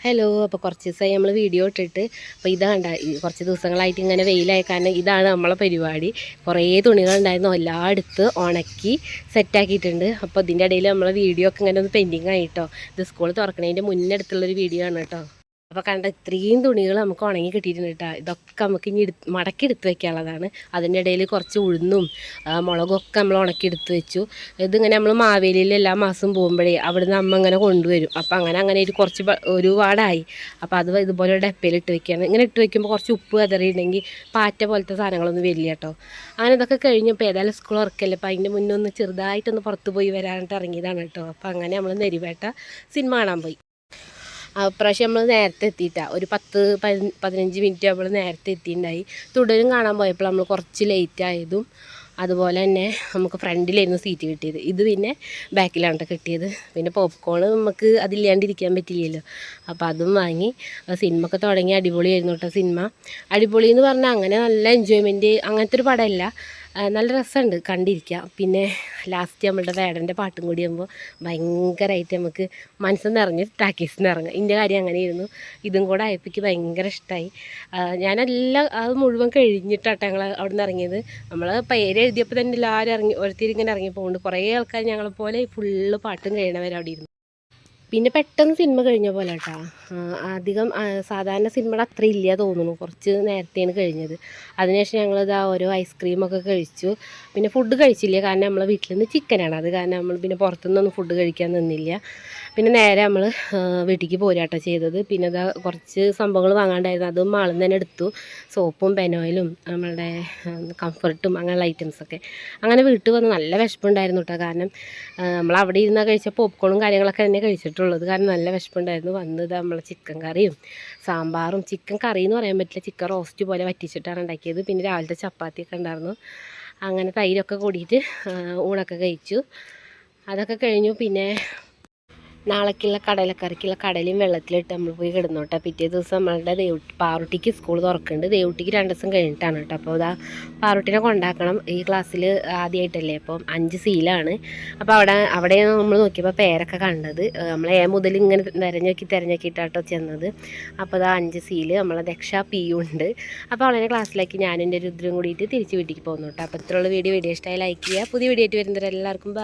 Hello, അപ്പോൾ കുറച്ച് ദിവസമായി നമ്മൾ വീഡിയോ ഇട്ടിട്ട്. അപ്പോൾ ഇതാണ്ട കുറച്ച് ദിവസങ്ങളായിട്ട് ഇങ്ങനെ വെയിലായ കാരണം ഇതാണ് നമ്മളെ പരിപാടി. കുറേ തുണികളുണ്ടായിരുന്നു, എല്ലാം എടുത്ത് ഉണക്കി സെറ്റാക്കിയിട്ടുണ്ട്. അപ്പോൾ ഇതിൻ്റെ ഇടയിൽ നമ്മളെ വീഡിയോ ഒക്കെ ഇങ്ങനെ ഒന്ന് പെൻഡിങ് ആയിട്ടോ. ഇത് സ്കൂൾ തുറക്കണതിൻ്റെ മുന്നേ എടുത്തുള്ളൊരു വീഡിയോ ആണ് കേട്ടോ. അപ്പോൾ കണ്ട ഇത്രയും തുണികൾ നമുക്ക് ഉണങ്ങി കിട്ടിയിട്ടുണ്ട് കേട്ടോ. ഇതൊക്കെ നമുക്ക് ഇനി മടക്കി എടുത്ത് വെക്കാനുള്ളതാണ്. അതിൻ്റെ ഇടയിൽ കുറച്ച് ഉഴുന്നും മുളകൊക്കെ നമ്മൾ ഉണക്കി എടുത്ത് വെച്ചു. ഇതിങ്ങനെ നമ്മൾ മാവേലിയിൽ എല്ലാ മാസം പോകുമ്പോഴേ അവിടുന്ന് അമ്മ ഇങ്ങനെ കൊണ്ടുവരും. അപ്പോൾ അങ്ങനെ കുറച്ച് ഒരുപാടായി. അപ്പോൾ അത് ഇതുപോലെ ഡപ്പയിൽ ഇട്ട് വെക്കുകയാണ്. ഇങ്ങനെ ഇട്ട് വെക്കുമ്പോൾ കുറച്ച് ഉപ്പ് കതറിയിട്ടുണ്ടെങ്കിൽ പാറ്റ പോലത്തെ സാധനങ്ങളൊന്നും വരില്ല കേട്ടോ. അങ്ങനെ ഇതൊക്കെ കഴിഞ്ഞപ്പോൾ ഏതായാലും സ്കൂൾ ഉറക്കല്ലേ. അപ്പോൾ അതിൻ്റെ മുന്നേ ഒന്ന് ചെറുതായിട്ടൊന്ന് പുറത്ത് പോയി വരാനായിട്ട് ഇറങ്ങിയതാണ് കേട്ടോ. അപ്പോൾ അങ്ങനെ നമ്മൾ നെരിവേട്ട സിനിമ കാണാൻ പോയി. പ്രാവശ്യം നമ്മൾ നേരത്തെ എത്തിയിട്ടാണ്. ഒരു 10-15 മിനിറ്റ് നമ്മൾ നേരത്തെ എത്തിയിട്ടുണ്ടായി. തുടരും കാണാൻ പോയപ്പോൾ നമ്മൾ കുറച്ച് ലേറ്റ് ആയതും അതുപോലെ തന്നെ നമുക്ക് ഫ്രണ്ടിലായിരുന്നു സീറ്റ് കിട്ടിയത്. ഇത് പിന്നെ ബാക്കിലാണ് കിട്ടിയത്. പിന്നെ പോപ്കോൺ നമുക്ക് അതില്ലാണ്ടിരിക്കാൻ പറ്റില്ലല്ലോ. അപ്പോൾ അതും വാങ്ങി. സിനിമ ഒക്കെ തുടങ്ങി അടിപൊളിയായിരുന്നു കേട്ടോ. സിനിമ അടിപൊളി എന്ന് പറഞ്ഞാൽ അങ്ങനെ നല്ല എൻജോയ്മെൻറ്റ് അങ്ങനത്തെ ഒരു പടമല്ല, നല്ല രസമുണ്ട് കണ്ടിരിക്കാം. പിന്നെ ലാസ്റ്റ് നമ്മളുടെ വേടൻ്റെ പാട്ടും കൂടി ആകുമ്പോൾ ഭയങ്കരമായിട്ട് നമുക്ക് മനസ്സ് നിറഞ്ഞ് ടാക്കീസിൽ നിന്ന് ഇറങ്ങും. ഇതിൻ്റെ കാര്യം അങ്ങനെയായിരുന്നു. ഇതും കൂടെ ആയപ്പോഴേക്ക് ഭയങ്കര ഇഷ്ടമായി. ഞാനെല്ലാം അത് മുഴുവൻ കഴിഞ്ഞിട്ടാട്ടോ ഞങ്ങൾ അവിടെ നിന്ന് ഇറങ്ങിയത്. നമ്മൾ പേര് എഴുതിയപ്പോൾ തന്നെ എല്ലാവരും ഇറങ്ങി ഓരോരുത്തരിങ്ങനെ ഇറങ്ങി പോകുന്നുണ്ട്. കുറേ ആൾക്കാർ ഞങ്ങളെപ്പോലെ ഫുള്ള് പാട്ടും കഴിയണവരെ അവിടെ ഇരുന്നു. പിന്നെ പെട്ടെന്ന് സിനിമ കഴിഞ്ഞ പോലെ കേട്ടോ. അധികം സാധാരണ സിനിമയുടെ അത്ര ഇല്ല തോന്നുന്നു, കുറച്ച് നേരത്തെയാണ് കഴിഞ്ഞത്. അതിനുശേഷം ഞങ്ങളിത് ഓരോ ഐസ്ക്രീമൊക്കെ കഴിച്ചു. പിന്നെ ഫുഡ് കഴിച്ചില്ല, കാരണം നമ്മളെ വീട്ടിൽ നിന്ന് ചിക്കനാണ്. അത് കാരണം നമ്മൾ പിന്നെ പുറത്തുനിന്നൊന്നും ഫുഡ് കഴിക്കാൻ നിന്നില്ല. പിന്നെ നേരെ നമ്മൾ വീട്ടിലേക്ക് പോരാട്ടോ ചെയ്തത്. പിന്നെ ഇതാ കുറച്ച് സംഭവങ്ങൾ വാങ്ങാണ്ടായിരുന്നു, അതും മാളിൽ നിന്ന് തന്നെ എടുത്തു. സോപ്പും പെനോയിലും നമ്മളുടെ കംഫർട്ടും അങ്ങനെയുള്ള ഐറ്റംസൊക്കെ. അങ്ങനെ വീട്ടിൽ വന്ന് നല്ല വിശപ്പുണ്ടായിരുന്നു കേട്ടോ. കാരണം നമ്മൾ അവിടെ ഇരുന്നാൽ കഴിച്ച പോപ്കോണും കാര്യങ്ങളൊക്കെ തന്നെ കഴിച്ചിട്ടുള്ളത്. കാരണം നല്ല വിശപ്പുണ്ടായിരുന്നു. വന്നത് നമ്മൾ ചിക്കൻ കറിയും സാമ്പാറും, ചിക്കൻ കറി എന്ന് പറയാൻ പറ്റില്ല, ചിക്കൻ റോസ്റ്റ് പോലെ വറ്റിച്ചിട്ടാണ് ഉണ്ടാക്കിയത്. പിന്നെ രാവിലത്തെ ചപ്പാത്തിയൊക്കെ ഉണ്ടായിരുന്നു. അങ്ങനെ തൈരൊക്കെ കൂടിയിട്ട് ഊണൊക്കെ കഴിച്ചു. അതൊക്കെ കഴിഞ്ഞു. പിന്നെ നാളേക്കുള്ള കടലക്കറിക്കുള്ള കടലയും വെള്ളത്തിലിട്ട് നമ്മൾ പോയി കിടന്നു കേട്ടോ. പിറ്റേ ദിവസം നമ്മളുടെ പാറുട്ടിക്ക് സ്കൂൾ തുറക്കുന്നുണ്ട്. ദേവുട്ടിക്ക് 2 ദിവസം കഴിഞ്ഞിട്ടാണ് കേട്ടോ. അപ്പോൾ ഇതാ പാറുട്ടിനെ കൊണ്ടാക്കണം. ഈ ക്ലാസ്സിൽ ആദ്യമായിട്ടല്ലേ, അപ്പം 5 സീലാണ്. അപ്പോൾ അവിടെ നമ്മൾ നോക്കിയപ്പോൾ പേരൊക്കെ കണ്ടത്. നമ്മൾ മുതൽ ഇങ്ങനെ തിരഞ്ഞോക്കിയിട്ടാട്ടോ ചെന്നത്. അപ്പോൾ ഇതാ 5 സീല് നമ്മളെ ദക്ഷ പിയും ഉണ്ട്. അപ്പോൾ അവളെ ക്ലാസ്സിലേക്ക് ഞാനും എൻ്റെ രുദ്രം കൂടിയിട്ട് തിരിച്ച് വീട്ടിലേക്ക് പോകുന്നു കേട്ടോ. അപ്പോൾ ഇത്രയുള്ള വീഡിയോ ഇഷ്ടമായി ലൈക്ക് ചെയ്യുക. പുതിയ വീഡിയോ ആയിട്ട് വരുന്നവരെല്ലാവർക്കും